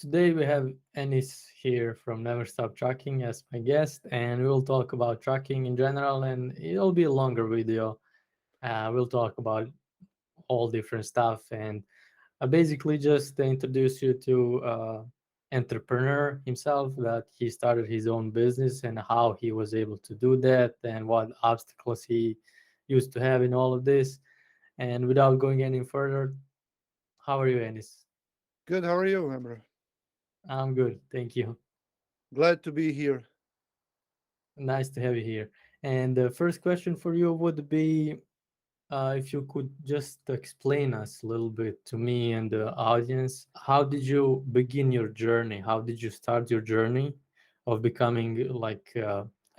Today we have Enis here from Never Stop Trucking as my guest, and we'll talk about trucking in general. And it'll be a longer video. We'll talk about all different stuff, and basically just introduce you to entrepreneur himself. That he started his own business and how he was able to do that, and what obstacles he used to have in all of this. And without going any further, how are you, Enis? Good. How are you, Emre? I'm good, thank you. Glad to be here. Nice to have you here. And the first question for you would be if you could just explain us a little bit to me and the audience, how did you begin your journey? How did you start your journey of becoming like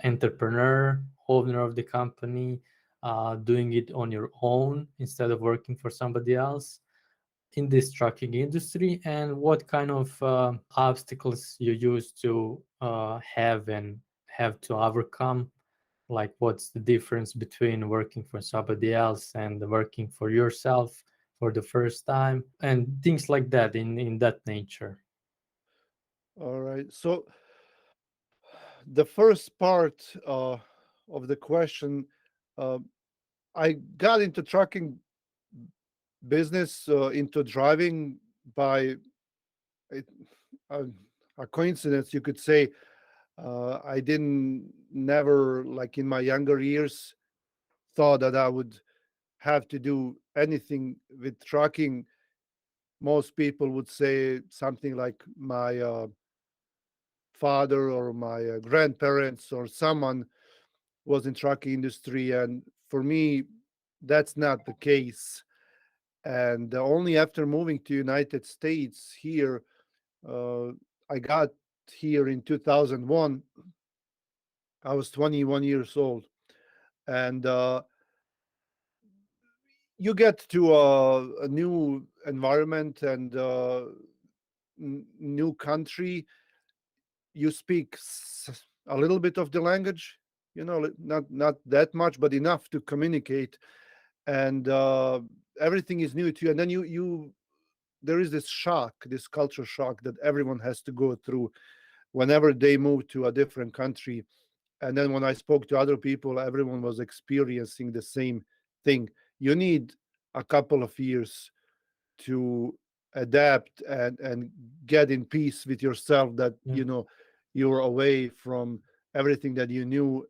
entrepreneur, owner of the company, doing it on your own instead of working for somebody else in this trucking industry, and what kind of obstacles you used to have and have to overcome, like what's the difference between working for somebody else and working for yourself for the first time, and things like that in that nature. All right. So the first part of the question, uh, I got into trucking business, into driving by it, a, a coincidence, you could say. I didn't never, like in my younger years, thought that I would have to do anything with trucking. Most people would say something like my father or my grandparents or someone was in trucking industry, and for me that's not the case. And only after moving to United States here, uh, I got here in 2001. I was 21 years old, and you get to a new environment and new country. You speak a little bit of the language, not that much, but enough to communicate. And everything is new to you, and then you there is this shock, this culture shock that everyone has to go through whenever they move to a different country. And then when I spoke to other people, everyone was experiencing the same thing. You need a couple of years to adapt and get in peace with yourself, that Yeah, you're away from everything that you knew.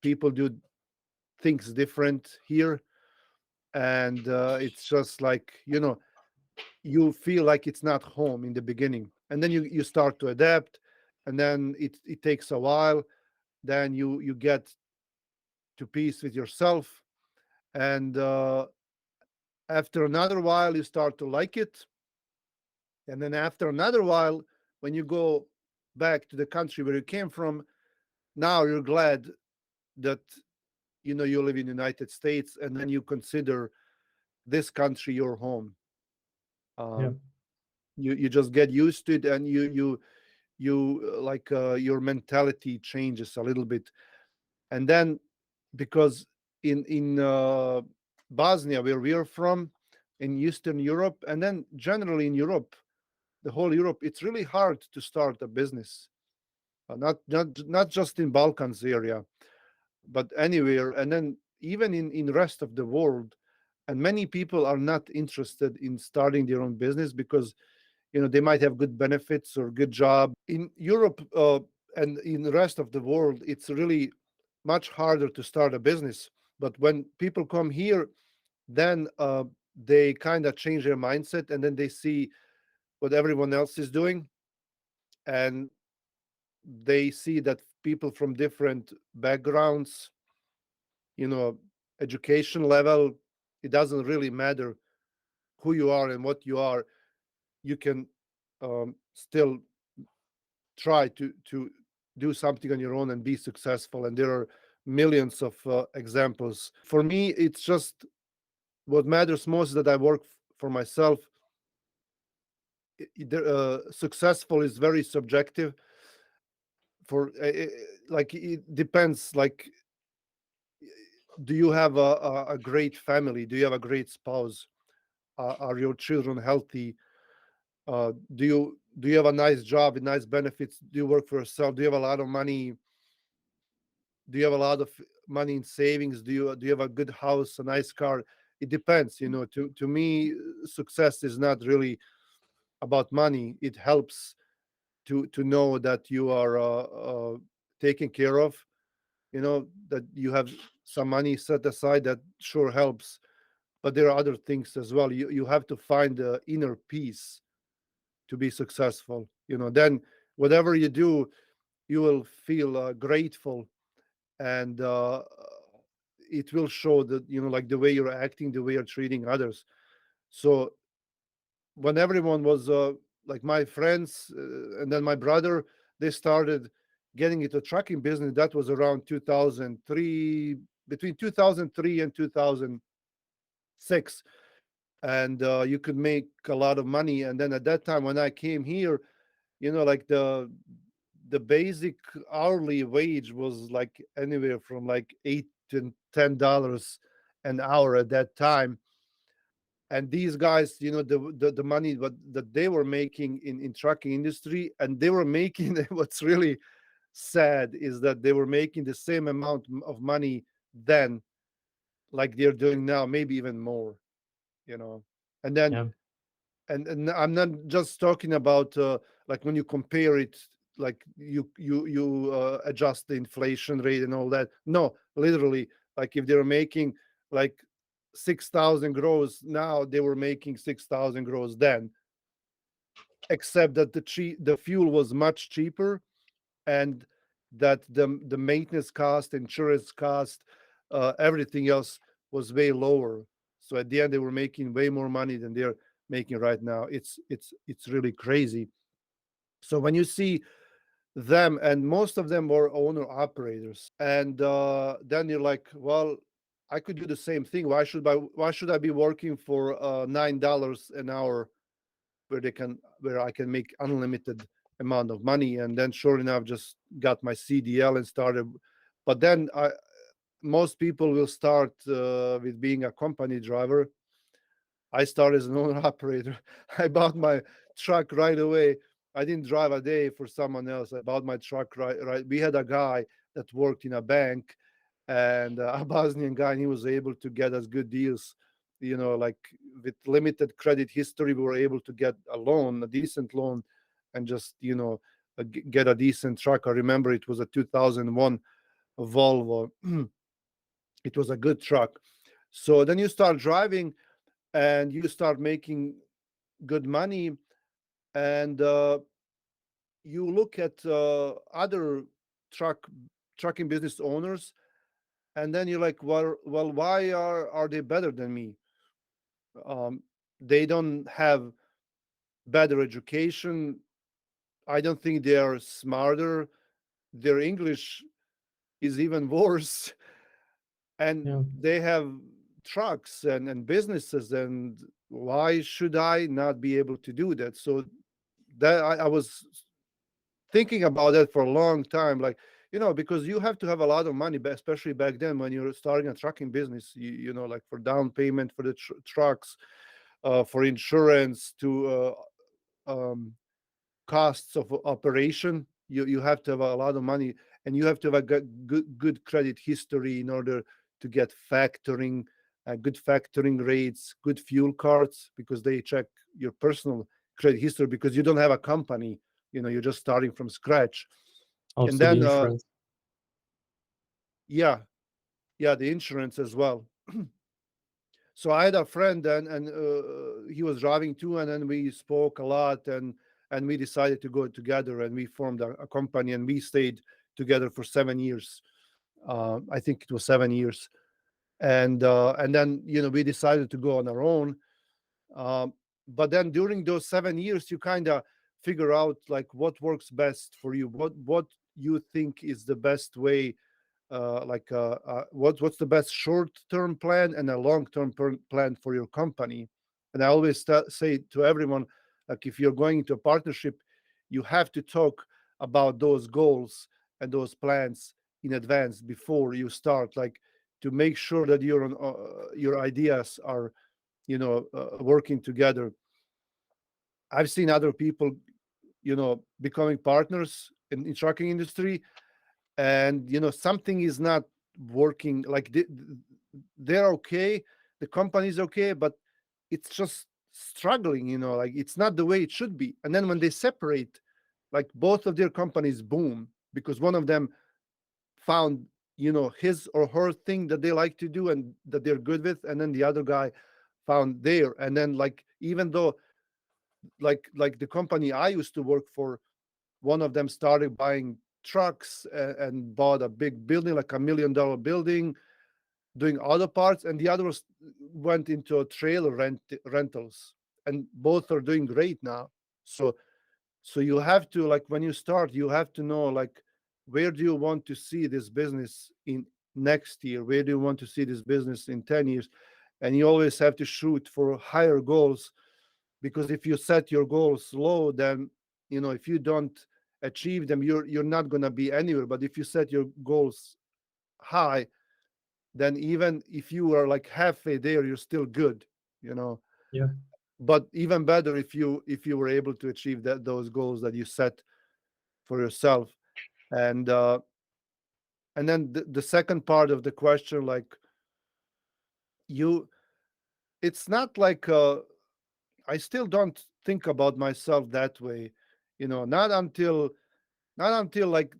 People do things different here, and it's just like, you feel like it's not home in the beginning, and then you start to adapt, and then it takes a while. Then you get to peace with yourself, and after another while you start to like it. And then after another while, when you go back to the country where you came from, now you're glad that you live in the United States, and then you consider this country your home. yeah, um, you just get used to it, and your mentality changes a little bit. And then, because in Bosnia, where we are from, in Eastern Europe, and then generally in Europe, the whole Europe, it's really hard to start a business. Not just in Balkans area, but anywhere. And then even in rest of the world, and many people are not interested in starting their own business because they might have good benefits or good job in Europe. And in the rest of the world, it's really much harder to start a business. But when people come here, then they kind of change their mindset, and then they see what everyone else is doing, and they see that people from different backgrounds, you know education level, it doesn't really matter who you are and what you are. You can still try to do something on your own and be successful, and there are millions of examples. For me, it's just, what matters most is that I work for myself. Successful is very subjective. For like, it depends, like, do you have a great family? Do you have a great spouse? Are your children healthy? Do you have a nice job with nice benefits? Do you work for yourself? Do you have a lot of money? Do you have a lot of money in savings? Do you have a good house, a nice car? It depends. To me, success is not really about money. It helps to know that you are taken care of. That you have some money set aside. That sure helps. But there are other things as well. You have to find the inner peace to be successful. Then whatever you do, you will feel grateful, and it will show that, like the way you're acting, the way you're treating others. So when everyone was like my friends, and then my brother, they started getting into trucking business. That was around 2003, between 2003 and 2006. And you could make a lot of money. And then at that time when I came here, like the basic hourly wage was like anywhere from like $8 to $10 an hour at that time. And these guys, the money that they were making in trucking industry, and they were making what's really sad is that they were making the same amount of money then, like they're doing now, maybe even more. you know and then Yeah. and I'm not just talking about like when you compare it, like you adjust the inflation rate and all that. No, literally, like if they're making like 6,000 gross now, they were making 6,000 gross then, except that the fuel was much cheaper, and that the maintenance cost, insurance cost, everything else was way lower. So at the end, they were making way more money than they're making right now. It's really crazy. So when you see them, and most of them were owner operators, and then you're like, well, I could do the same thing. Why should I be working for $9 an hour, where I can make unlimited amount of money? And then sure enough, just got my CDL and started. But then most people will start with being a company driver. I started as an owner operator. I bought my truck right away. I didn't drive a day for someone else. I bought my truck right. We had a guy that worked in a bank, and a Bosnian guy, and he was able to get us good deals. Like with limited credit history, we were able to get a loan, a decent loan, and just get a decent truck. I remember it was a 2001 Volvo. It was a good truck. So then you start driving, and you start making good money, and you look at other truck trucking business owners, and then you're like, well, why are they better than me? um, they don't have better education. I don't think they are smarter. Their English is even worse, and Yeah. they have trucks and businesses, and why should I not be able to do that? So that I was thinking about that for a long time, like, because you have to have a lot of money, especially back then when you're starting a trucking business. Like for down payment for the trucks, for insurance, to um, costs of operation. You have to have a lot of money, and you have to have a good credit history in order to get factoring, good factoring rates, good fuel cards, because they check your personal credit history, because you don't have a company. You're just starting from scratch. And Also the then insurance. yeah, yeah, the insurance as well. So I had a friend, and he was driving too, and then we spoke a lot, and we decided to go together, and we formed a company, and we stayed together for 7 years. I think it was 7 years. And then we decided to go on our own. um, but then during those 7 years, you kind of figure out like what works best for you, what you think is the best way, what's the best short-term plan and a long-term plan for your company. And I always say to everyone, like, if you're going into a partnership, you have to talk about those goals and those plans in advance before you start, like, to make sure that your ideas are working together. I've seen other people, becoming partners in trucking industry, and something is not working. Like they're okay, the company's okay, but it's just struggling. Like it's not the way it should be. And then when they separate, like both of their companies boom because one of them found his or her thing that they like to do and that they're good with, and then the other guy found there. And then, like, even though, like the company I used to work for, one of them started buying trucks and bought a big building, like $1 million building, doing auto parts, and the other went into a trailer rentals, and both are doing great now. So you have to, like, when you start, you have to know, like, where do you want to see this business in next year, where do you want to see this business in 10 years, and you always have to shoot for higher goals, because if you set your goals low, then if you don't achieve them, you're not going to be anywhere. But if you set your goals high, then even if you are like halfway there, you're still good you know Yeah. but even better if you were able to achieve those goals that you set for yourself. And uh and then the second part of the question, like, you it's not like, I still don't think about myself that way, not until like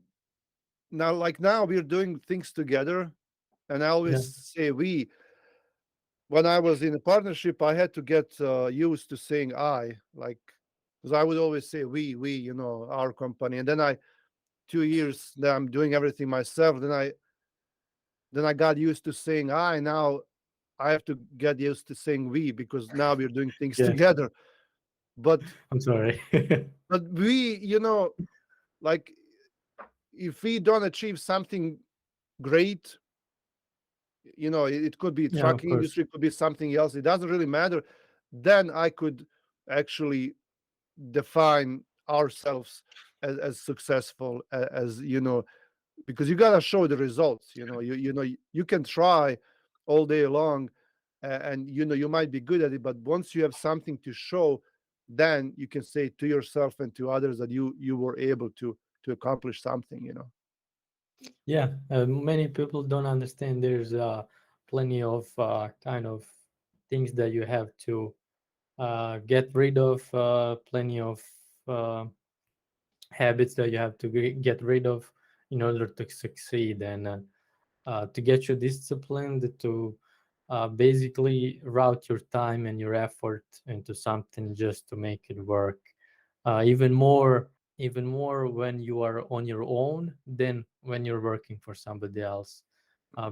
now. Like, now we're doing things together, and I always Yeah. say we. When I was in a partnership, I had to get used to saying I, like, because I would always say we, our company. And then 2 years that I'm doing everything myself, then I got used to saying I. Now I have to get used to saying we, because now we're doing things Yeah. together. But I'm sorry. but we, like, if we don't achieve something great, it could be Yeah, of trucking course. industry, it could be something else. It doesn't really matter. Then I could actually define ourselves as successful, as because you got to show the results. You can try all day long, and you might be good at it, but once you have something to show, then you can say to yourself and to others that you were able to accomplish something. Yeah, many people don't understand there's plenty of kind of things that you have to get rid of, plenty of uh, habits that you have to get rid of in order to succeed, and to get you disciplined to basically route your time and your effort into something just to make it work. Even more, even more when you are on your own than when you're working for somebody else.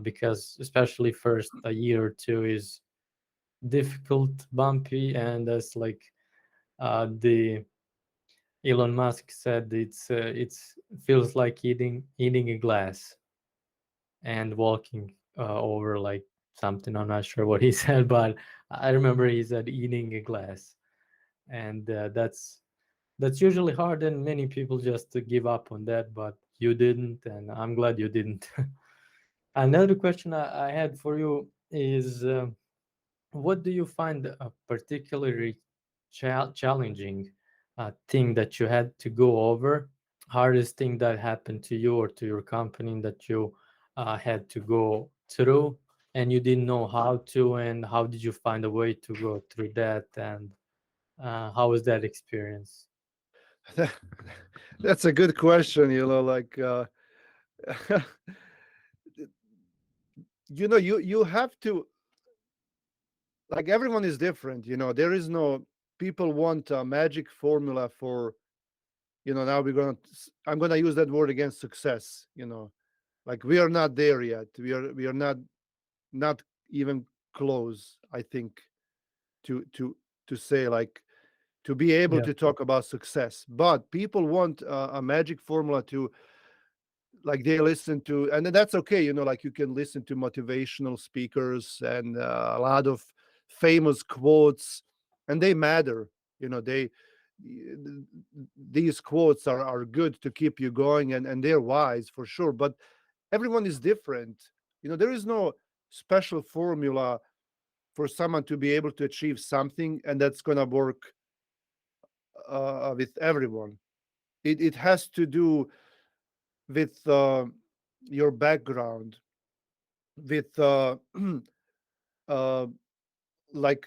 Because especially first a year or two is difficult, bumpy, and that's like the Elon Musk said it's feels like eating a glass and walking over like something. I'm not sure what he said, but I remember he said eating a glass, and that's usually hard, and many people just give up on that. But you didn't, and I'm glad you didn't. Another question I had for you is, what do you find a particularly challenging thing that you had to go over, hardest thing that happened to you or to your company that you had to go through and you didn't know how to, and how did you find a way to go through that, and how was that experience? That's a good question. Like, you have to, like, everyone is different. There is no, people want a magic formula for, now I'm gonna use that word against success. Like, we are not there yet. We are not even close, I think, to say, like, to be able Yeah, to talk about success. But people want a magic formula to, like, they listen to, and that's okay. Like, you can listen to motivational speakers and a lot of famous quotes, and they matter. They these quotes are good to keep you going, and they're wise for sure. But everyone is different. There is no special formula for someone to be able to achieve something, and that's going to work with everyone. It has to do with your background, with uh, like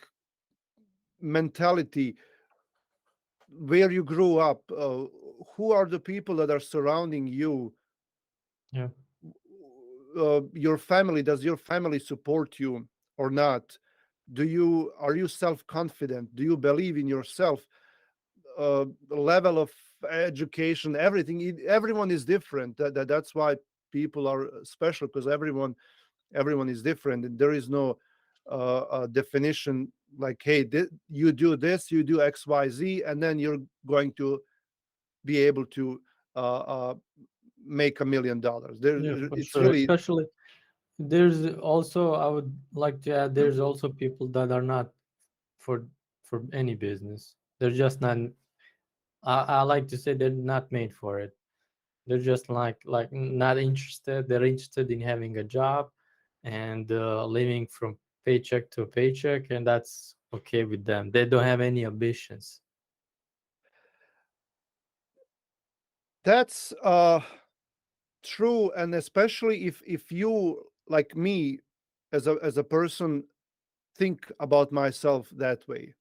mentality, where you grew up, who are the people that are surrounding you, Yeah. your family. Does your family support you or not? Are you self confident? Do you believe in yourself? Level of education, everything. Everyone is different. That's why people are special, because everyone is different, and there is no definition like, hey, you do this, you do XYZ, and then you're going to be able to uh, uh, make $1 million. There, Yeah, for it's sure. really Especially there's also, I would like to add, there's also people that are not for any business. They're just not. I like to say they're not made for it. They're just like not interested. They're interested in having a job and living from paycheck to paycheck, and that's okay with them. They don't have any ambitions. that's true. And especially if you, like me, as a person, think about myself that way.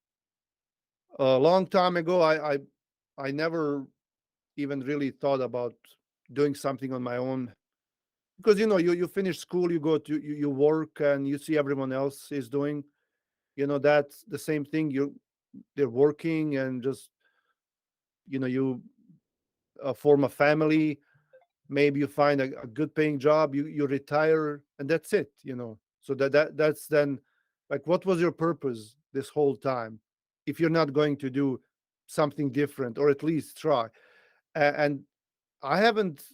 A long time ago, I never even really thought about doing something on my own, because you finish school, you go to you work, and you see everyone else is doing, that's the same thing. They're working, and just you form a family. Maybe you find a good paying job, you retire, and that's it. So that's then, like, what was your purpose this whole time if you're not going to do something different, or at least try? And I haven't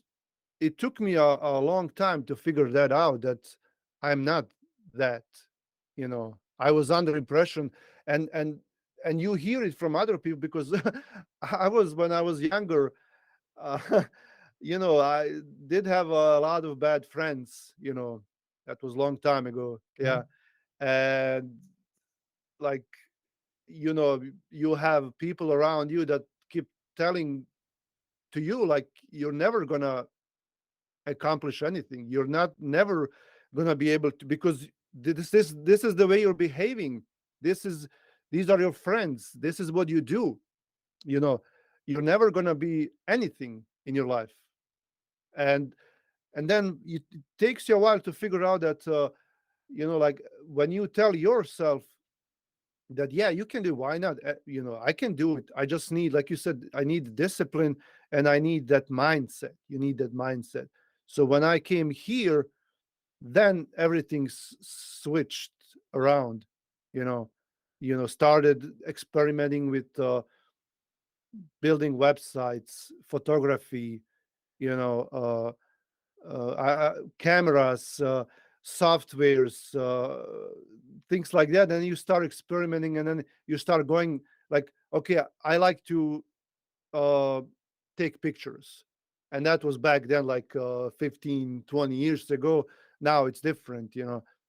it took me a long time to figure that out, that I'm not that. I was under impression, and you hear it from other people, because I was when I was younger, uh, I did have a lot of bad friends. That was a long time ago. Yeah. Yeah. And, like, you have people around you that keep telling to you, like, you're never gonna accomplish anything. You're not never gonna be able to, because this is the way you're behaving. This is These are your friends. This is what you do. You know, you're never gonna be anything in your life. And then it takes you a while to figure out that, like, when you tell yourself that, yeah, you can do, why not? I can do it. I just need, like you said, I need discipline, and I need that mindset. You need that mindset. So when I came here, then everything switched around. you know Started experimenting with building websites, photography, you know cameras, softwares, things like that. And you start experimenting, and then you start going, like, okay, I like to uh, take pictures. And that was back then, like 15, 20 years ago. Now it's different.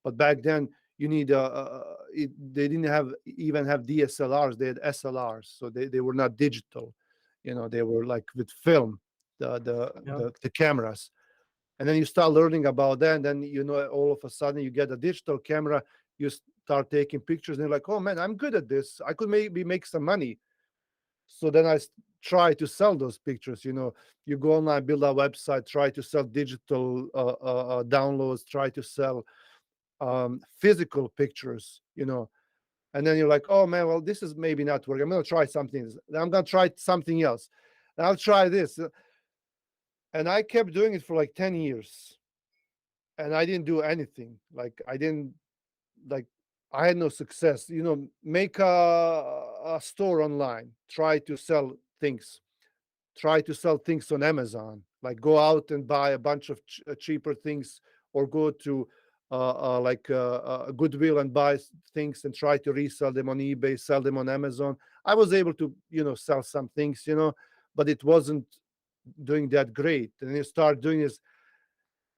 But back then, you need they didn't even have DSLRs. They had SLRs, so they were not digital. They were like with film, Yeah. the cameras. And then you start learning about that, and then, all of a sudden, you get a digital camera. You start taking pictures, and you're like, oh man, I'm good at this. I could maybe make some money. So then try to sell those pictures. You go online, build a website, try to sell digital downloads, try to sell physical pictures. And then you're like, oh man, well, this is maybe not working. I'm going to try something. I'm going to try something else. And I'll try this. And I kept doing it for like 10 years. And I didn't do anything. Like, I didn't, like, I had no success. Make a store online, try to sell things. Try to sell things on Amazon. Like, go out and buy a bunch of cheaper things, or go to Goodwill and buy things, and try to resell them on eBay, sell them on Amazon. I was able to, sell some things, but it wasn't doing that great. And you start doing this,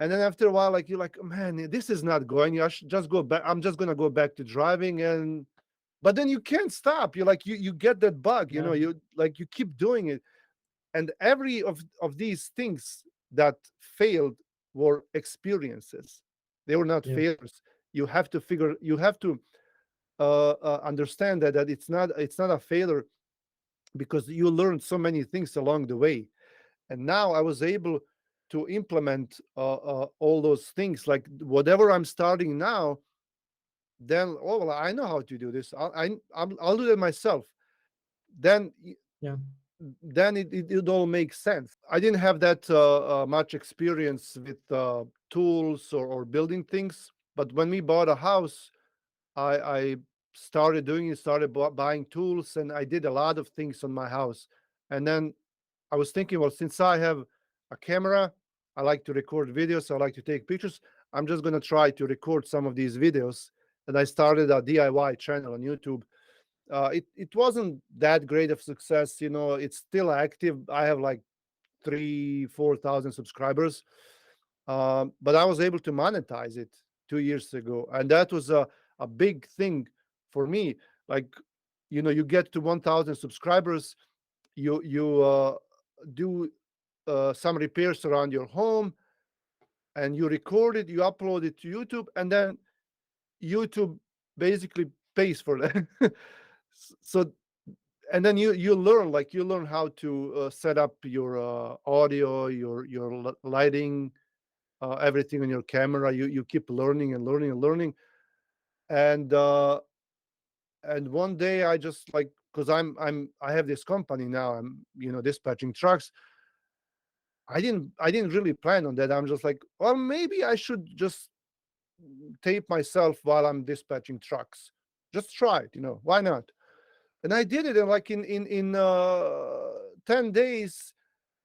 and then after a while, like, you're like, man, this is not going. I should just go back. I'm just gonna go back to driving, and but then you can't stop. You like you get that bug, Yeah. you like you keep doing it. And every of these things that failed were experiences. They were not Yeah. failures. You have to understand that it's not a failure, because you learned so many things along the way. And now I was able to implement all those things, like whatever I'm starting now. Then, oh well, I know how to do this. I'll do it myself. Then Yeah. it all makes sense. I didn't have that much experience with tools or building things, but when we bought a house, I started doing it, started buying tools, and I did a lot of things on my house. And then I was thinking, well, since I have a camera, I like to record videos, I like to take pictures. I'm just gonna try to record some of these videos. And I started a DIY channel on YouTube. It wasn't that great of success, it's still active. I have like 3 4 thousand subscribers, but I was able to monetize it 2 years ago, and that was a big thing for me. Like, you get to 1,000 subscribers, you do some repairs around your home, and you record it, you upload it to YouTube, and then YouTube basically pays for that. So, and then you learn how to set up your audio, your lighting, everything on your camera. You keep learning and learning and learning. And uh and one day I just, like, because I have this company now, I'm dispatching trucks. I didn't really plan on that. I'm just like, well, maybe I should just tape myself while I'm dispatching trucks. Just try it, why not? And I did it, and like in 10 days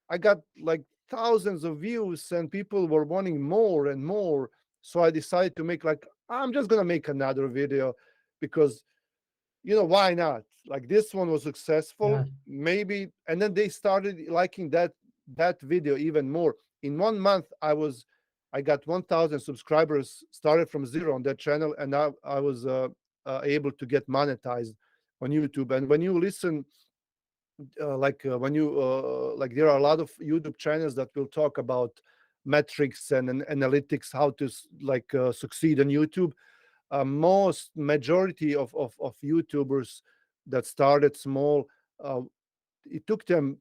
I got like thousands of views, and people were wanting more and more. So I decided to make, like, I'm just gonna make another video, because why not? Like, this one was successful, Yeah. maybe. And then they started liking that video even more. In 1 month, I got 1,000 subscribers, started from zero on that channel, and now I was able to get monetized on YouTube. And when you listen, when you like, there are a lot of YouTube channels that will talk about metrics and analytics, how to succeed on YouTube. Most majority of YouTubers that started small, uh, it took them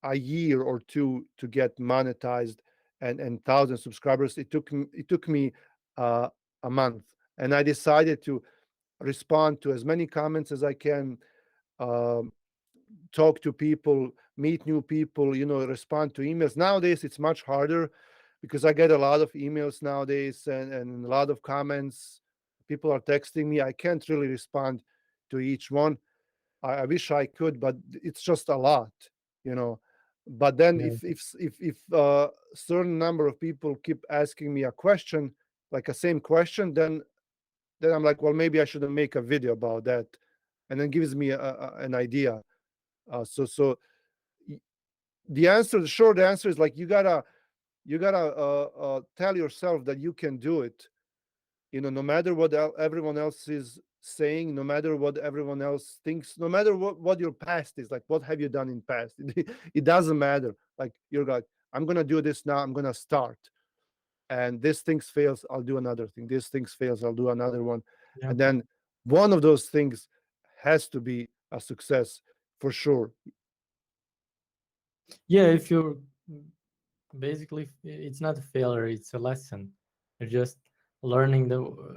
a year or two to get monetized and 1,000 subscribers. It took me uh, a month, and I decided to respond to as many comments as I can, um, talk to people, meet new people, respond to emails. Nowadays, it's much harder, because I get a lot of emails nowadays, and a lot of comments. People are texting me. I can't really respond to each one. I wish I could, but it's just a lot, you know. But then Yeah. if certain number of people keep asking me a question, like a same question, then I'm like, well, maybe I should make a video about that, and then gives me an idea. So the short answer is, like, you gotta tell yourself that you can do it. No matter what everyone else is saying, no matter what everyone else thinks, no matter what your past is, like, what have you done in past. It doesn't matter. Like, you're like, I'm gonna do this now. I'm gonna start. And this things fails, I'll do another thing. This things fails, I'll do another one. Yeah. And then one of those things has to be a success for sure. Yeah. If you're basically, it's not a failure, it's a lesson. You're just learning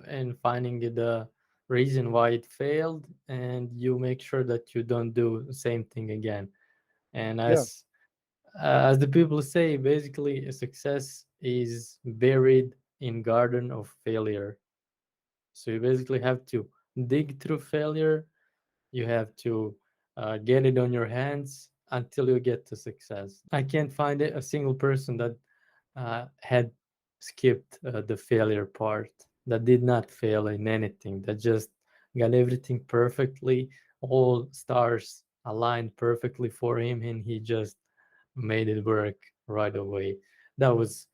and finding the reason why it failed, and you make sure that you don't do the same thing again. And Yeah. as the people say, basically a success is buried in garden of failure. So you basically have to dig through failure. You have to get it on your hands until you get to success. I can't find a single person that had skipped the failure part, that did not fail in anything, that just got everything perfectly, all stars aligned perfectly for him, and he just made it work right away. That was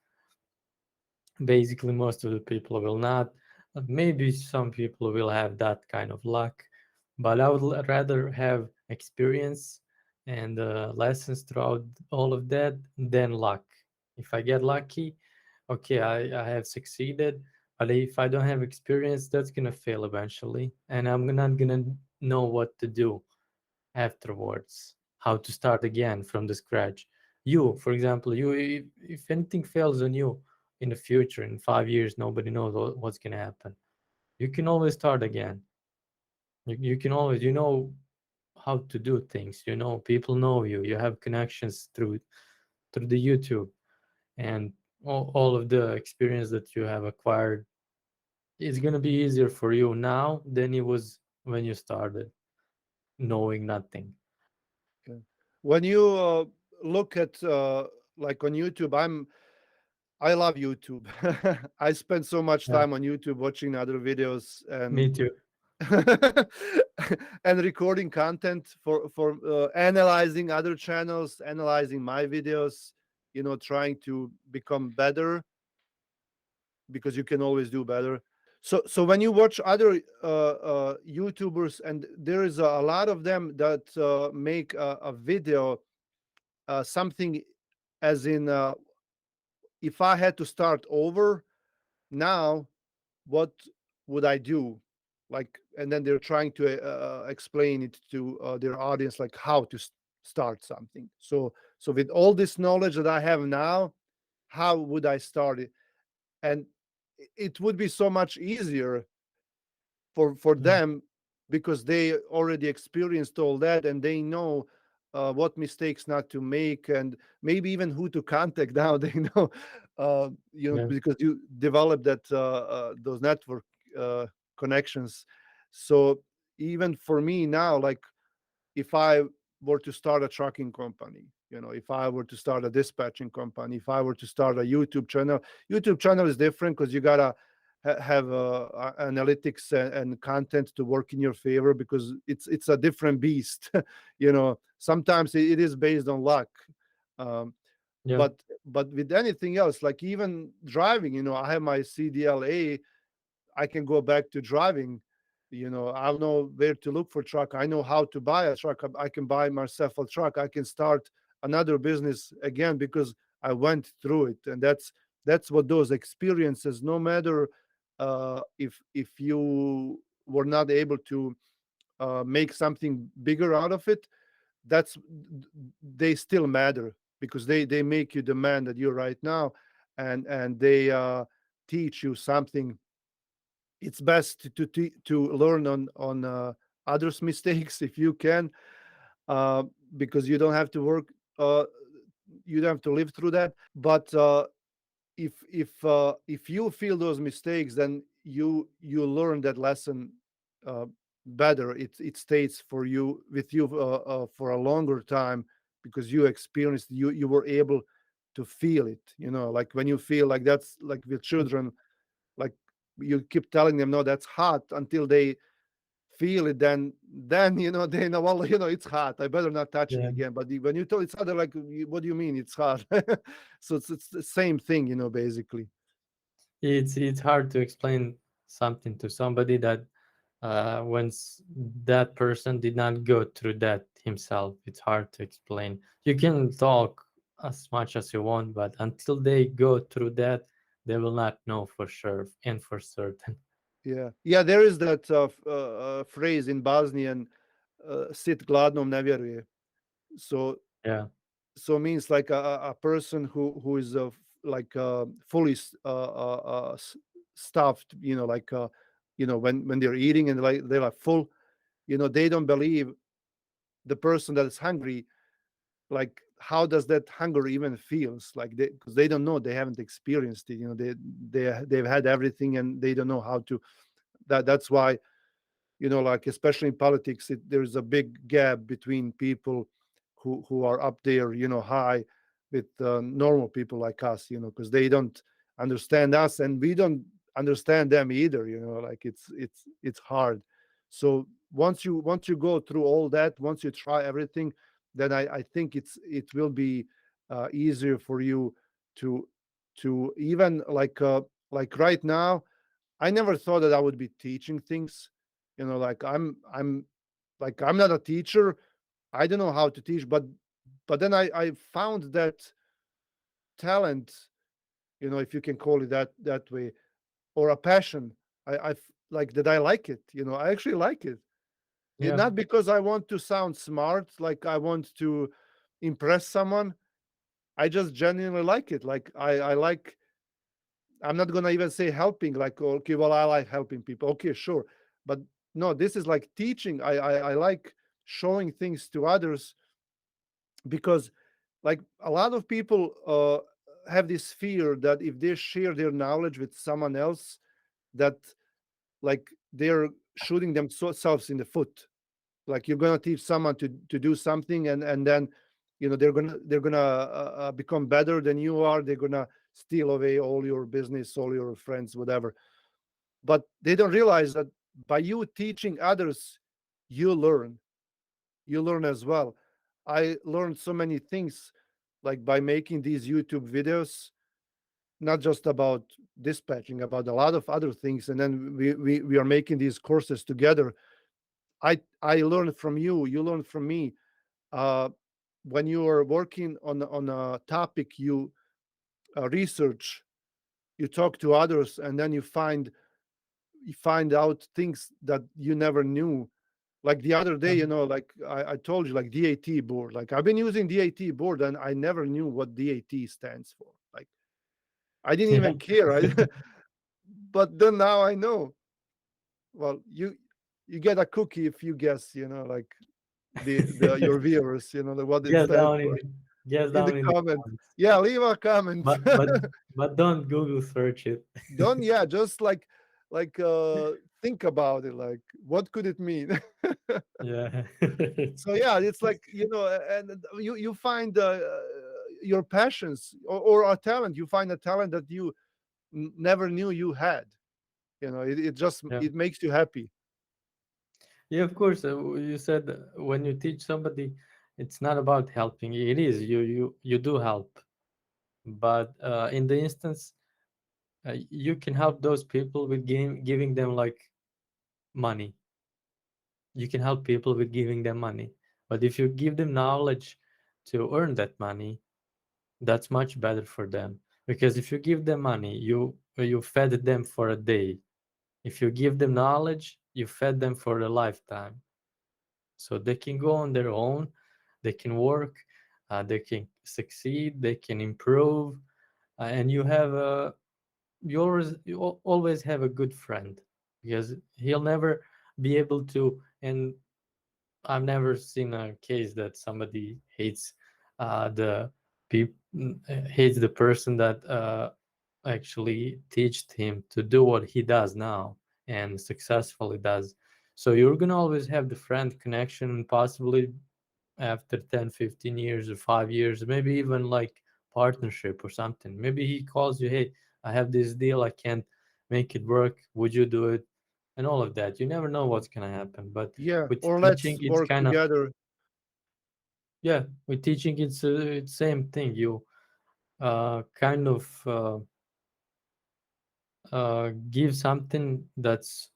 basically most of the people will not. Maybe some people will have that kind of luck, but I would rather have experience and lessons throughout all of that than luck. If I get lucky, okay, I have succeeded. But if I don't have experience, that's gonna fail eventually, and I'm not gonna know what to do afterwards, how to start again from the scratch. You, for example, you, if anything fails on you in the future, in 5 years, nobody knows what's gonna happen. You can always start again. You can always, you know how to do things. You know, people know you. You have connections through the YouTube, and all of the experience that you have acquired. It's gonna be easier for you now than it was when you started, knowing nothing. Yeah. When you look at like on YouTube, I love YouTube. I spend so much Yeah, time on YouTube watching other videos me too. and recording content for analyzing other channels, analyzing my videos, trying to become better because you can always do better. So when you watch other YouTubers, and there is a lot of them that make a video, something as in, if I had to start over now, what would I do? Like, and then they're trying to explain it to their audience, like how to start something. So with all this knowledge that I have now, how would I start it? And it would be so much easier for Yeah, them, because they already experienced all that, and they know what mistakes not to make, and maybe even who to contact now. They know, yeah, because you develop that those network uh, connections. So even for me now, like, if I were to start a trucking company, if I were to start a dispatching company, if I were to start a YouTube channel is different because you gotta have analytics and content to work in your favor, because it's a different beast. Sometimes it is based on luck. Um, yeah, but with anything else, like even driving, I have my CDLA. I can go back to driving. I'll know where to look for truck. I know how to buy a truck. I can buy myself a truck. I can start another business again because I went through it. And that's what those experiences, no matter if you were not able to make something bigger out of it, that's they still matter, because they make you the man that you're right now, and they teach you something. It's best to learn on others' mistakes if you can, uh, because you don't have to work. Uh, you don't have to live through that. But if you feel those mistakes, then you learn that lesson uh, better. It stays for you with you for a longer time, because you experienced, you were able to feel it. Like when you feel like, that's like with children, like you keep telling them no, that's hot, until they feel it, then they know, well, it's hot, I better not touch it yeah. again. But when you tell each other, like, what do you mean it's hot? So it's the same thing, basically. It's hard to explain something to somebody that once that person did not go through that himself. It's hard to explain. You can talk as much as you want, but until they go through that, they will not know for sure and for certain. Yeah, there is that phrase in Bosnian, sit gladnom ne vjeruje. So Yeah, means like a person who is like fully stuffed, like when they're eating, and like they're like full, they don't believe the person that is hungry, like how does that hunger even feels like, because they don't know, they haven't experienced it, they've had everything, and they don't know how to. That's why, like especially in politics, there's a big gap between people who are up there, high, with normal people like us, because they don't understand us, and we don't understand them either. Like it's hard. So once you go through all that, once you try everything, then I think it will be easier for you to even like right now. I never thought that I would be teaching things. Like I'm Like I'm not a teacher. I don't know how to teach, but then I found that talent, if you can call it that way, or a passion. Like that. I like it. I actually like it. It Yeah. not because I want to sound smart, like I want to impress someone. I just genuinely like it. Like I like. I'm not gonna even say helping. Like okay, well I like helping people. Okay, sure, but no, this is like teaching. I like showing things to others because like a lot of people have this fear that if they share their knowledge with someone else, that like they're shooting themselves in the foot. Like you're gonna teach someone to do something, and then they're gonna become better than you are. They're gonna steal away all your business, all your friends, whatever. But they don't realize that by you teaching others, you learn. You learn as well. I learned so many things, like by making these YouTube videos, not just about dispatching, about a lot of other things. And then we are making these courses together. I learned from you. You learn from me. Uh, when you are working on a topic, you research, you talk to others, and then you find out things that you never knew. Like the other day, like I told you, like DAT board. Like I've been using DAT board, and I never knew what DAT stands for. Like I didn't Yeah. even care. But then now I know. Well, you get a cookie if you guess. Like the your viewers, what it Guess stands down for guess in the down in the comment. comments. Yeah, leave a comment. But but but don't Google search it. Don't, yeah, just like think about it. Like what could it mean? Yeah. So yeah, it's like and you find your passions, or a talent. You find a talent that you never knew you had. It just Yeah. it makes you happy. Yeah, of course. You said when you teach somebody, it's not about helping. It is you do help, but in the instance, you can help those people with giving them like money. You can help people with giving them money, but if you give them knowledge to earn that money, that's much better for them. Because if you give them money, you fed them for a day. If you give them knowledge, you fed them for a lifetime. So they can go on their own, they can work, they can succeed, they can improve, and you always have a good friend, because he'll never be able to. And I've never seen a case that somebody the peop hates the person that actually taught him to do what he does now and successfully does. So you're gonna always have the friend connection, and possibly after 10, 15 years or 5 years, maybe even like partnership or something. Maybe he calls you, hey, I have this deal, I can't make it work. Would you do it? And all of that. You never know what's gonna happen. But Yeah, with or teaching, let's it's work kind of, together. yeah, with teaching, it's same thing. You kind of give something that's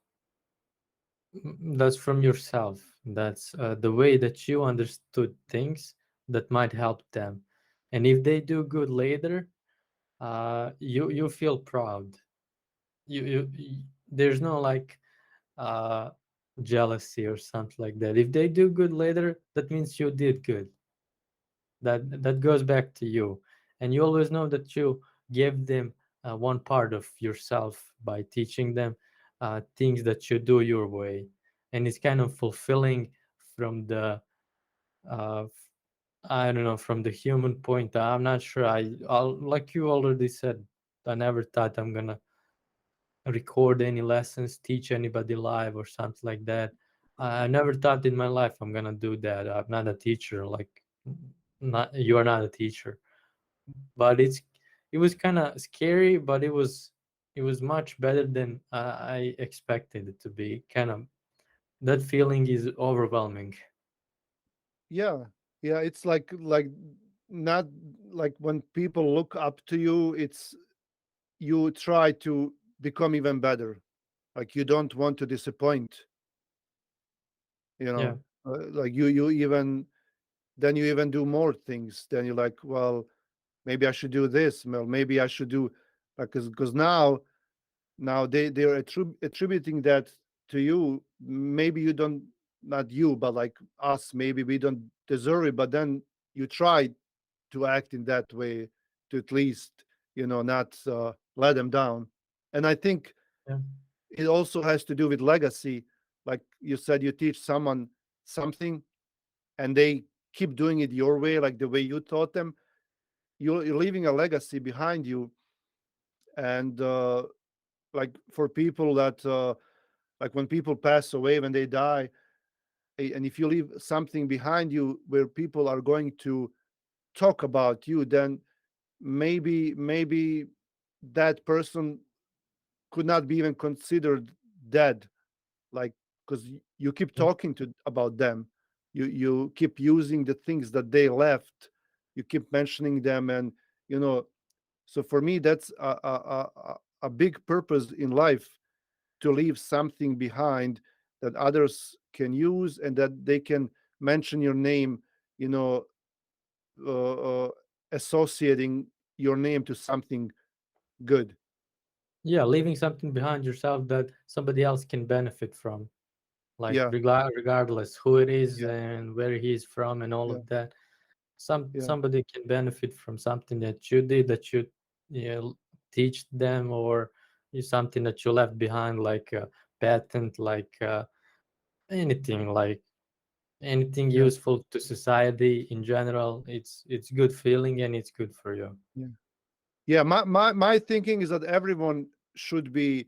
from yourself. That's the way that you understood things that might help them. And if they do good later, you feel proud. There's no like uh, jealousy or something like that. If they do good later, that means you did good. That goes back to you, and you always know that you give them one part of yourself by teaching them things that you do your way. And it's kind of fulfilling from the uh, f- I don't know, from the human point. I'm not sure. Like you already said, I never thought I'm gonna record any lessons, teach anybody live or something like that. I never thought in my life I'm gonna do that. I'm not a teacher. Like, not you are not a teacher, but it was kind of scary, but it was much better than I expected it to be. Kind of that feeling is overwhelming. Yeah, yeah, it's like not like when people look up to you, it's you try to become even better. Like you don't want to disappoint, you Yeah, know. like you even then you even do more things. Then you're like, well, maybe I should do this. Well, maybe I should do like because now they're attributing that to you. Maybe you don't, not you, but like us. Maybe we don't deserve it, but then you try to act in that way to at least not let them down. And I think Yeah. it also has to do with legacy. Like you said, you teach someone something and they keep doing it your way, like the way you taught them. You're leaving a legacy behind you. And like for people that like when people pass away, when they die, and if you leave something behind you where people are going to talk about you, then maybe that person could not be even considered dead, like because you keep Yeah. talking to about them, you keep using the things that they left, you keep mentioning them. And you know so for me that's a big purpose in life, to leave something behind that others can use and that they can mention your name, you know uh, uh, associating your name to something good. Yeah, leaving something behind yourself that somebody else can benefit from, like Yeah, regardless who it is yeah, and where he is from and all yeah, of that. yeah, Somebody can benefit from something that you did, that you, teach them, or something that you left behind, like a patent, like anything, like anything yeah, useful to society in general. It's good feeling and it's good for you. yeah. Yeah, my thinking is that everyone should be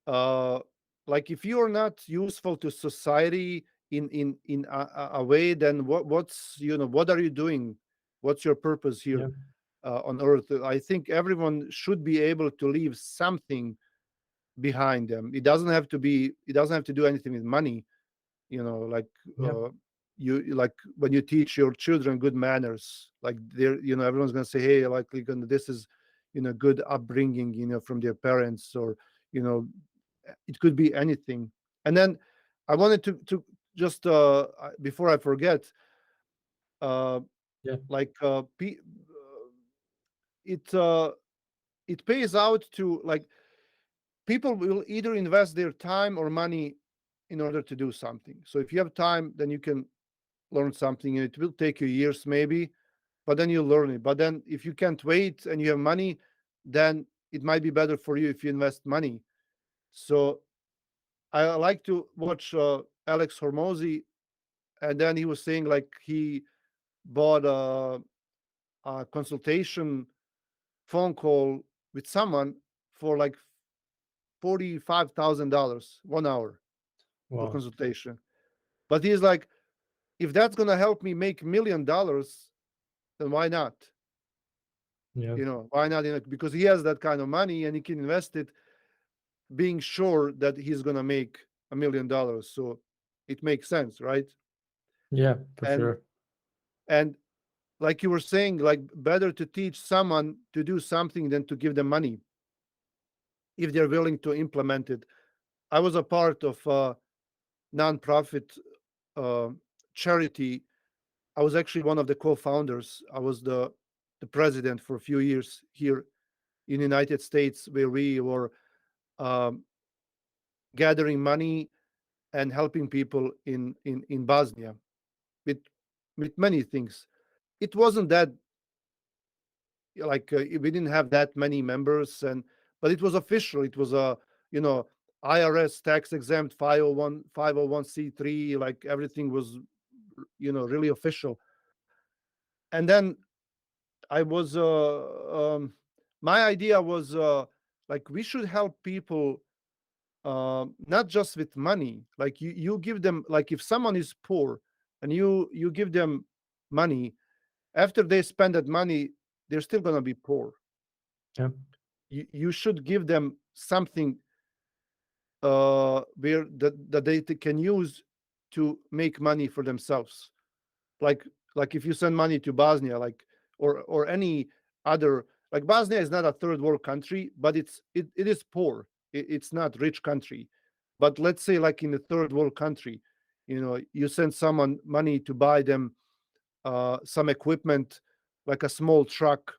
uh like if you are not useful to society in a way, then what's what are you doing? What's your purpose here Yeah, on earth? I think everyone should be able to leave something behind them. It doesn't have to do anything with money, like yeah, you like when you teach your children good manners, like they're everyone's going to say, hey, like this is good upbringing from their parents, or you know it could be anything. And then I wanted to just before I forget, uh yeah, like it uh it pays out to, like, people will either invest their time or money in order to do something. So if you have time, then you can learn something, and it will take you years maybe, but then you learn it. But then if you can't wait and you have money, then it might be better for you if you invest money. So I like to watch Alex Hormozy, and then he was saying like he bought a consultation phone call with someone for like $45,000 1 hour for wow, consultation. But he's like, if that's gonna help me make $1 million, then why not? yeah, Why not? Because he has that kind of money and he can invest it, being sure that he's gonna make $1 million. So it makes sense, right? yeah, for And sure. and like you were saying, like better to teach someone to do something than to give them money if they're willing to implement it. I was a part of a nonprofit uh, charity. I was actually one of the co-founders. I was the president for a few years here in the United States, where we were um, gathering money and helping people in Bosnia with many things. It wasn't that, like, we didn't have that many members, and but it was official. It was a you know IRS tax exempt 501c3, like everything was really official. And then I was my idea was like we should help people, not just with money. Like you give them, like if someone is poor and you give them money, after they spend that money, they're still gonna be poor. Yeah, You should give them something where that they can use to make money for themselves. Like if you send money to Bosnia, like or any other, like Bosnia is not a third world country, but it is poor. It's not rich country. But let's say like in a third world country, You send someone money to buy them some equipment, like a small truck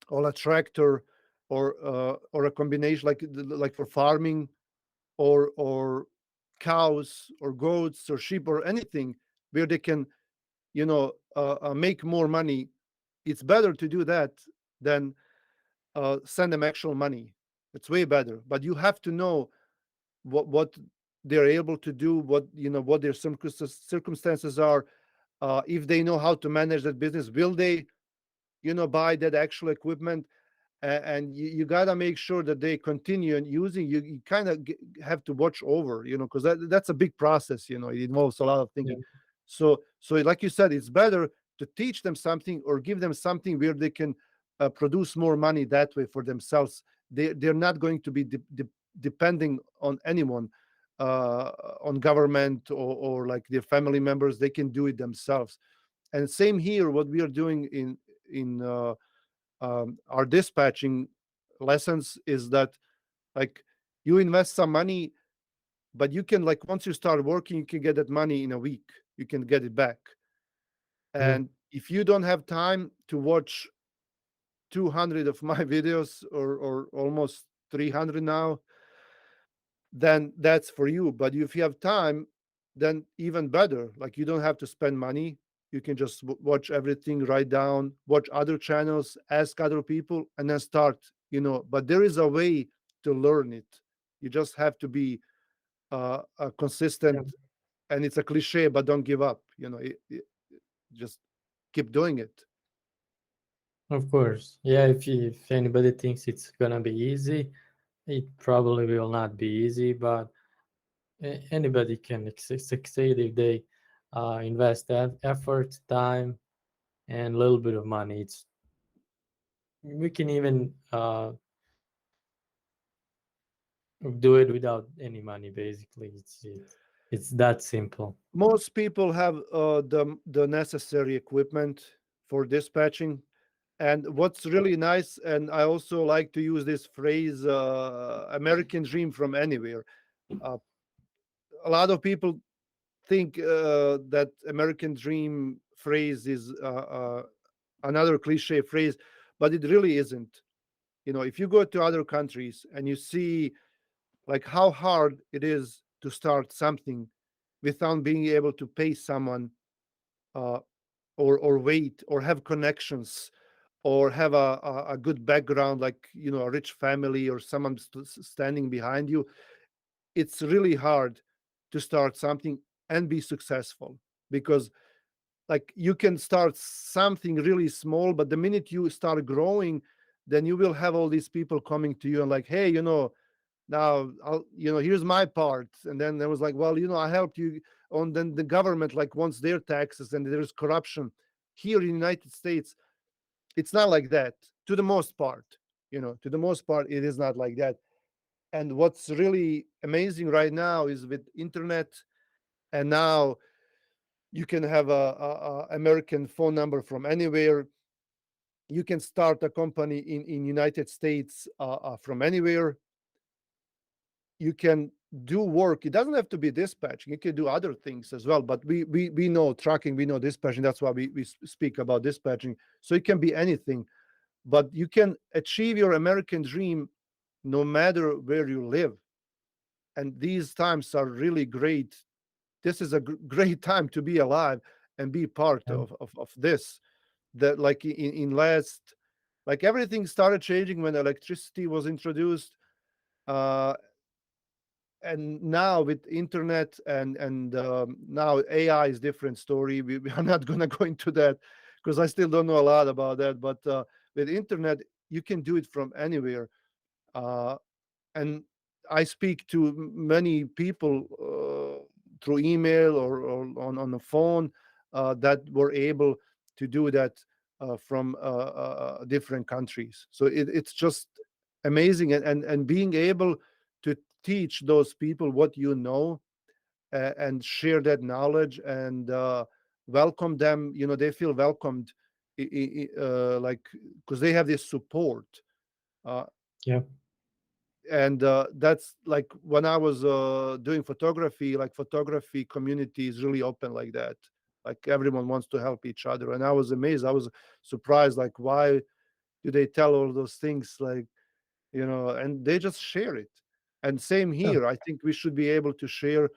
or a tractor, or a combination, like for farming, or cows or goats or sheep or anything, where they can make more money. It's better to do that than send them actual money. It's way better, but you have to know what they're able to do, what their circumstances are. If they know how to manage that business, will they buy that actual equipment? And you got to make sure that they continue and using. You kind of have to watch over, because that's a big process. It involves a lot of Yeah. thinking. So like you said, it's better to teach them something or give them something where they can produce more money that way for themselves. They're not going to be depending on anyone, uh, on government, or like their family members. They can do it themselves. And same here, what we are doing in our dispatching lessons is that, like, you invest some money, but you can, like, once you start working, you can get that money in a week. You can get it back. Yeah. And if you don't have time to watch 200 of my videos, or almost 300 now, then that's for you. But if you have time, then even better. Like, you don't have to spend money. You can just watch everything, write down, watch other channels, ask other people, and then start. But there is a way to learn it. You just have to be Yeah. consistent. And it's a cliche, but don't give up. Just keep doing it. Of course. Yeah, if anybody thinks it's gonna be easy, it probably will not be easy, but anybody can succeed if they invest that effort, time, and a little bit of money. We can even do it without any money. Basically, it's that simple. Most people have the necessary equipment for dispatching. And what's really nice, and I also like to use this phrase, American dream from anywhere. Uh, a lot of people think that American dream phrase is another cliche phrase, but it really isn't. If you go to other countries and you see, like, how hard it is to start something without being able to pay someone, uh, or wait, or have connections, or have a good background, like, a rich family, or someone standing behind you. It's really hard to start something and be successful, because, like, you can start something really small, but the minute you start growing, then you will have all these people coming to you and, like, hey, now here's my part. And then there was like, well, I helped you on. Then the government, like, wants their taxes, and there's corruption. Here in the United States, it's not like that, to the most part. To the most part, it is not like that. And what's really amazing right now is, with internet, and now you can have a American phone number from anywhere. You can start a company in United States from anywhere. You can do work. It doesn't have to be dispatching. You can do other things as well. But we know tracking, we know dispatching. That's why we speak about dispatching. So it can be anything, but you can achieve your American dream no matter where you live. And these times are really great. This is a great time to be alive and be part Yeah. of this. That, like, in last, like, everything started changing when electricity was introduced. uh, and now with internet, and now AI is different story. We are not going to go into that, because I still don't know a lot about that. But with internet, you can do it from anywhere. uh, and I speak to many people through email, or on the phone, that were able to do that from different countries. So it's just amazing. And being able to teach those people what and share that knowledge, and welcome them. They feel welcomed, like, because they have this support. Uh, Yeah. And that's like when I was doing photography, like photography community is really open like that. Like everyone wants to help each other, and I was amazed. I was surprised, like why do they tell all those things, like, and they just share it. And same Yeah, here, I think we should be able to share,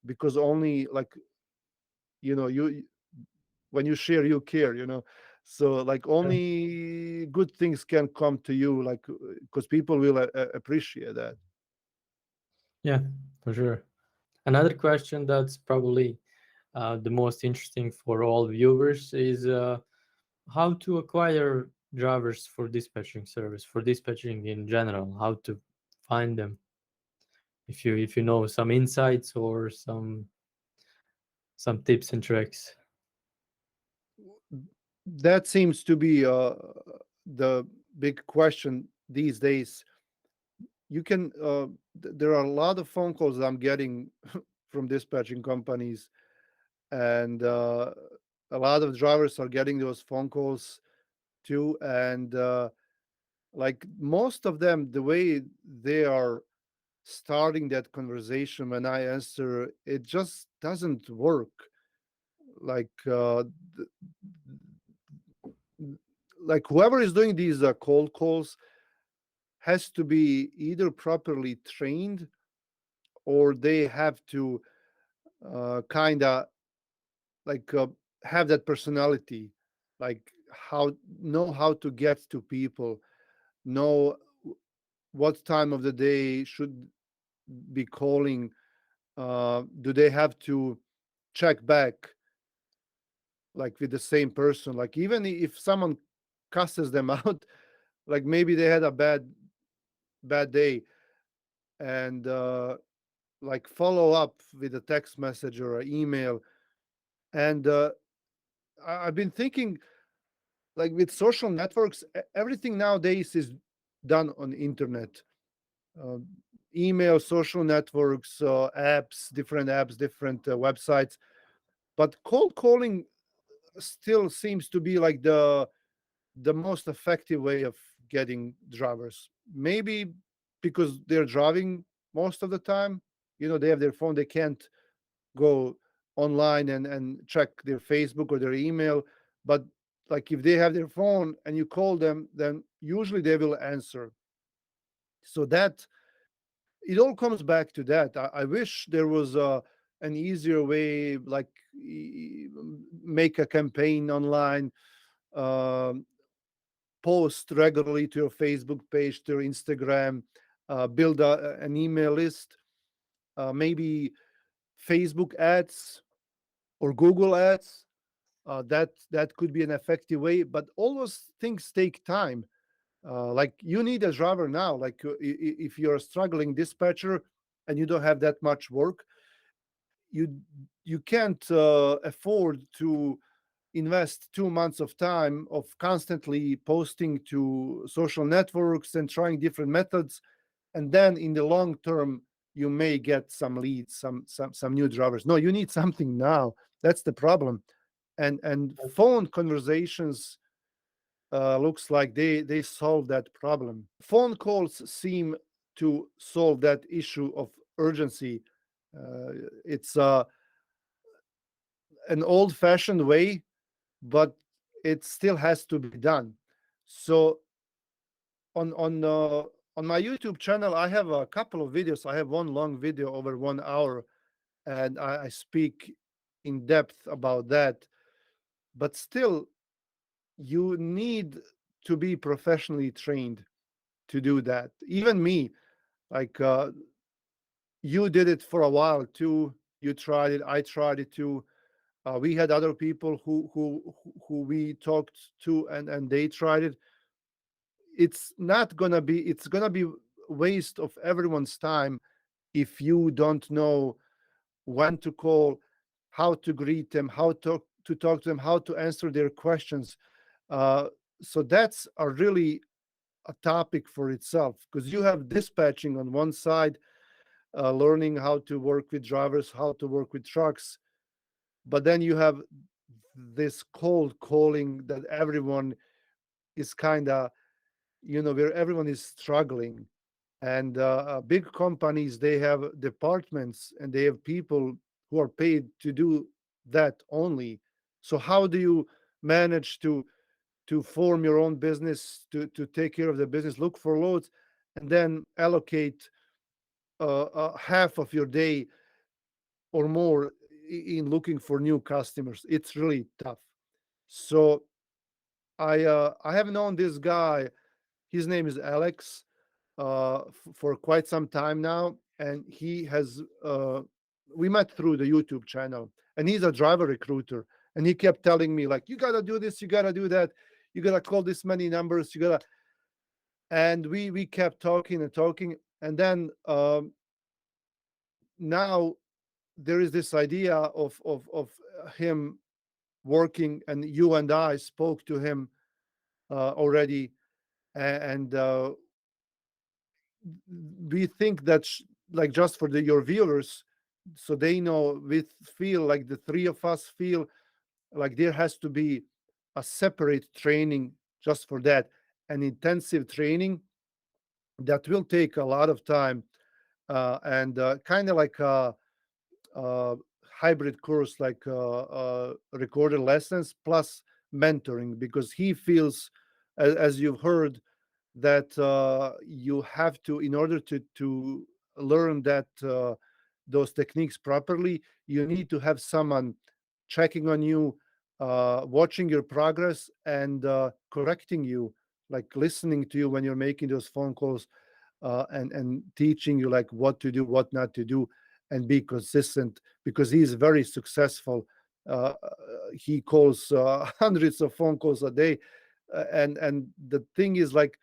because only like, you when you share you care, so like yeah, only good things can come to you, like because people will appreciate that. yeah, for sure. Another question that's probably the most interesting for all viewers is how to acquire drivers for dispatching service, for dispatching in general, how to find them. If you know some insights or some tips and tricks. That seems to be the big question these days. You can there are a lot of phone calls that I'm getting from dispatching companies, and a lot of drivers are getting those phone calls too. And like most of them, the way they are starting that conversation when I answer, it just doesn't work. Like like whoever is doing these cold calls has to be either properly trained, or they have to kind of like have that personality, like how know how to get to people, know what time of the day should be calling. Do they have to check back like with the same person, like even if someone cusses them out, like maybe they had a bad day, and like follow up with a text message or an email. And I've been thinking, like with social networks, everything nowadays is done on internet. uh, Email, social networks, apps, different websites. But cold calling still seems to be like the most effective way of getting drivers. Maybe because they're driving most of the time, they have their phone, they can't go online and check their Facebook or their email. But like if they have their phone and you call them, then usually they will answer. So that it all comes back to that. I wish there was an easier way, like make a campaign online, um, post regularly to your Facebook page, to your Instagram, build an email list, maybe Facebook ads or Google ads. That could be an effective way, but all those things take time. Like you need a driver now. Like if you're a struggling dispatcher and you don't have that much work, you you can't afford to invest 2 months of time of constantly posting to social networks and trying different methods, and then in the long term you may get some leads, some new drivers. No, you need something now. That's the problem. And phone conversations looks like they solve that problem. Phone calls seem to solve that issue of urgency. uh, it's an old fashioned way, but it still has to be done. So on on uh, on my YouTube channel, I have a couple of videos. I have one long video over 1 hour, and I speak in depth about that. But still, you need to be professionally trained to do that. Even me, like you did it for a while too. You tried it. I tried it too. We had other people who we talked to, and they tried it. It's gonna be waste of everyone's time if you don't know when to call, how to greet them, how to talk to them, how to answer their questions. uh, so that's a really a topic for itself, because you have dispatching on one side, learning how to work with drivers, how to work with trucks, but then you have this cold calling that everyone is kind of, where everyone is struggling. And big companies, they have departments and they have people who are paid to do that only. So how do you manage to form your own business, to take care of the business, look for loads, and then allocate half of your day or more in looking for new customers? It's really tough. So I have known this guy. His name is Alex, for quite some time now, and he has. We met through the YouTube channel, and he's a driver recruiter. And he kept telling me like, "You gotta do this, you gotta do that, you gotta call this many numbers, you gotta." And we kept talking and talking, and then now there is this idea of him working, and you and I spoke to him already, and we think that like just for your viewers, so they know, we feel like the three of us feel like there has to be a separate training just for that, an intensive training that will take a lot of time, and kind of like a hybrid course, like recorded lessons plus mentoring, because he feels, as you've heard, that you have to, in order to learn that those techniques properly, you need to have someone checking on you, watching your progress, and correcting you, like listening to you when you're making those phone calls, and teaching you like what to do, what not to do, and be consistent, because he's very successful. He calls hundreds of phone calls a day, and the thing is like,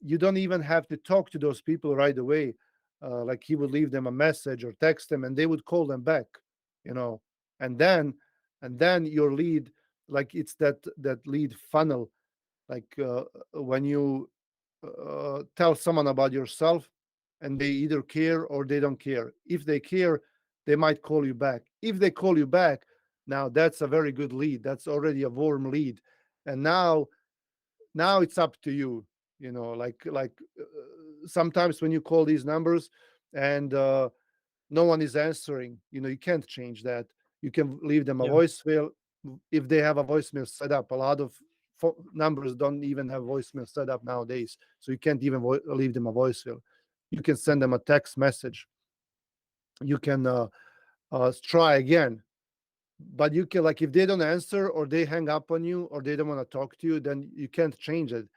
you don't even have to talk to those people right away. Like he would leave them a message or text them, and they would call them back, you know. And then your lead, like it's that lead funnel, like when you tell someone about yourself, and they either care or they don't care. If they care, they might call you back. If they call you back, now that's a very good lead. That's already a warm lead. And now it's up to you, sometimes when you call these numbers, and no one is answering, you can't change that. You can leave them a Yeah, voicemail. If they have a voicemail set up, a lot of numbers don't even have voicemail set up nowadays, so you can't even leave them a voicemail. You can send them a text message. You can try again, but you can, like, if they don't answer or they hang up on you or they don't want to talk to you, then you can't change it.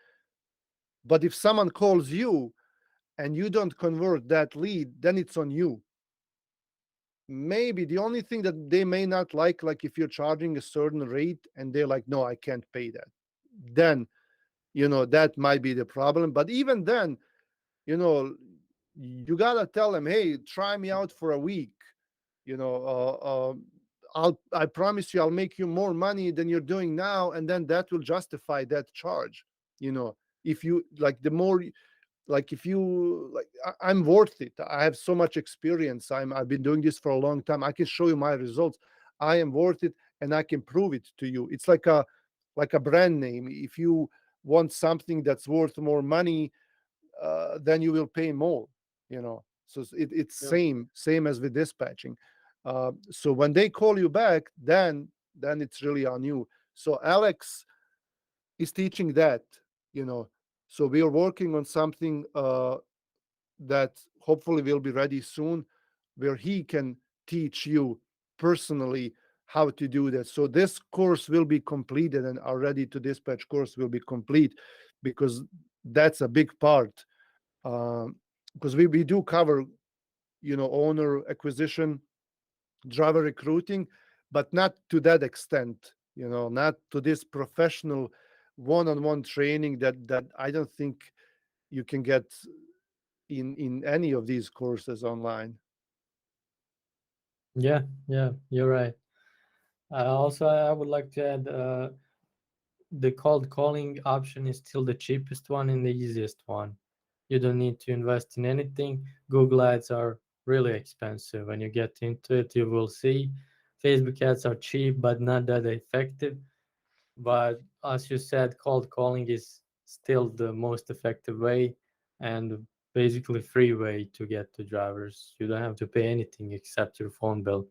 But if someone calls you and you don't convert that lead, then it's on you. Maybe the only thing that they may not like if you're charging a certain rate and they're like, no, I can't pay that, then that might be the problem. But even then, you know you gotta tell them, hey, try me out for a week. you know I promise you I'll make you more money than you're doing now, and then that will justify that charge. If you like, the more, like, if you like, I'm worth it. I have so much experience. I've been doing this for a long time. I can show you my results. I am worth it, and I can prove it to you. It's like a brand name. If you want something that's worth more money, then you will pay more. So it's yeah, same as with dispatching. So when they call you back, then it's really on you. So Alex is teaching that. you know so we are working on something that hopefully will be ready soon, where he can teach you personally how to do that. So this course will be completed, and our Ready to Dispatch course will be complete, because that's a big part. Because we do cover, owner acquisition, driver recruiting, but not to that extent. Not to this professional one-on-one training that I don't think you can get in any of these courses online. yeah, yeah. You're right. Also, I would like to add, the cold calling option is still the cheapest one and the easiest one. You don't need to invest in anything. Google ads are really expensive. When you get into it, you will see Facebook ads are cheap but not that effective. But as you said, cold calling is still the most effective way. And basically free way to get to drivers. You don't have to pay anything except your phone bill.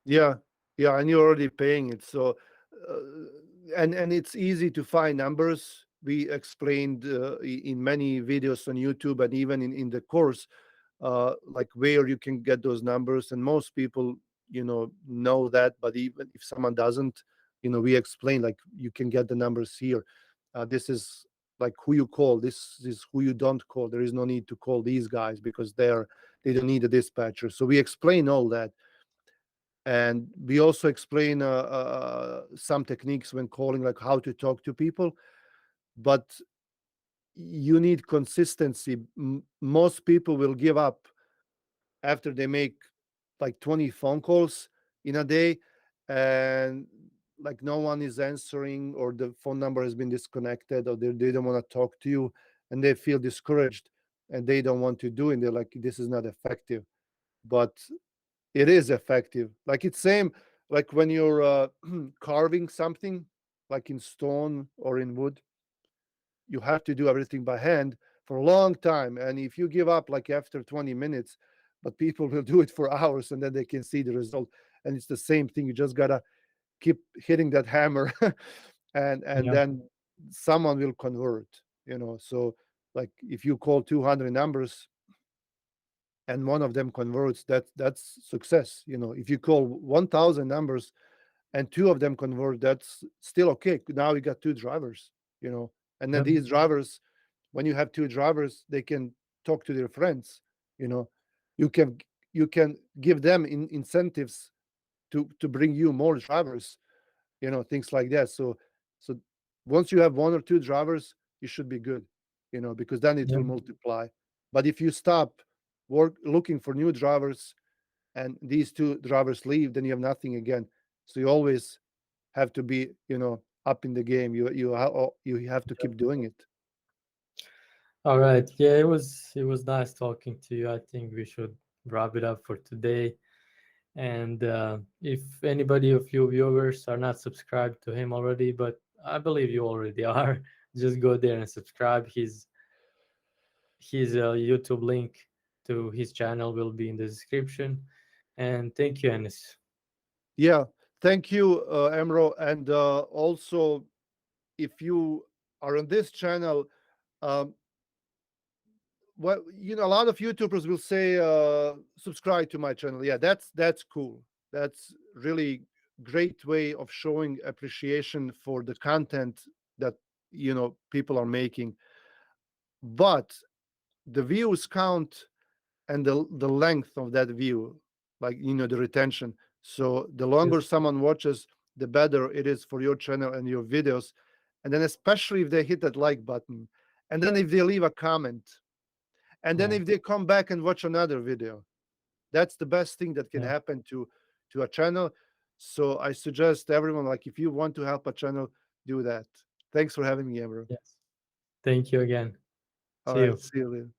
Yeah, yeah, and you're already paying it. So, and it's easy to find numbers. We explained in many videos on YouTube and even in the course, like where you can get those numbers. And most people, know that. But even if someone doesn't, we explain like you can get the numbers here. This is like who you call. This is who you don't call. There is no need to call these guys because they don't need a dispatcher. So we explain all that, and we also explain some techniques when calling, like how to talk to people. But you need consistency. Most people will give up after they make like 20 phone calls in a day, and like no one is answering, or the phone number has been disconnected, or they don't want to talk to you, and they feel discouraged and they don't want to do it. They're like, this is not effective. But it is effective. Like it's same like when you're carving something, like in stone or in wood. You have to do everything by hand for a long time, and if you give up like after 20 minutes, but people will do it for hours and then they can see the result. And it's the same thing. You just gotta keep hitting that hammer, and Yeah, then someone will convert. So like if you call 200 numbers and one of them converts, that's success. If you call 1000 numbers and two of them convert, that's still okay. Now you got two drivers. And then yeah, these drivers, when you have two drivers, they can talk to their friends. you know you can you can give them incentives to bring you more drivers, things like that. So once you have one or two drivers, you should be good, because then it yeah. will multiply. But if you stop work looking for new drivers and these two drivers leave, then you have nothing again. So you always have to be, up in the game. You have to keep doing it. All right. Yeah, it was nice talking to you. I think we should wrap it up for today. And if anybody of you viewers are not subscribed to him already, but I believe you already are, just go there and subscribe. His YouTube link to his channel will be in the description. And thank you, Enis. Yeah, thank you, Emro. And also, if you are on this channel, um, well, a lot of YouTubers will say, subscribe to my channel. Yeah, that's cool. That's really great way of showing appreciation for the content that people are making. But the views count, and the length of that view, like the retention. So the longer Yes. someone watches, the better it is for your channel and your videos. And then especially if they hit that like button, and then if they leave a comment, and then Yeah. if they come back and watch another video, that's the best thing that can Yeah. happen to a channel. So I suggest everyone, like, if you want to help a channel, do that. Thanks for having me, Amber. Yes. Thank you again. All See right, you. see you later.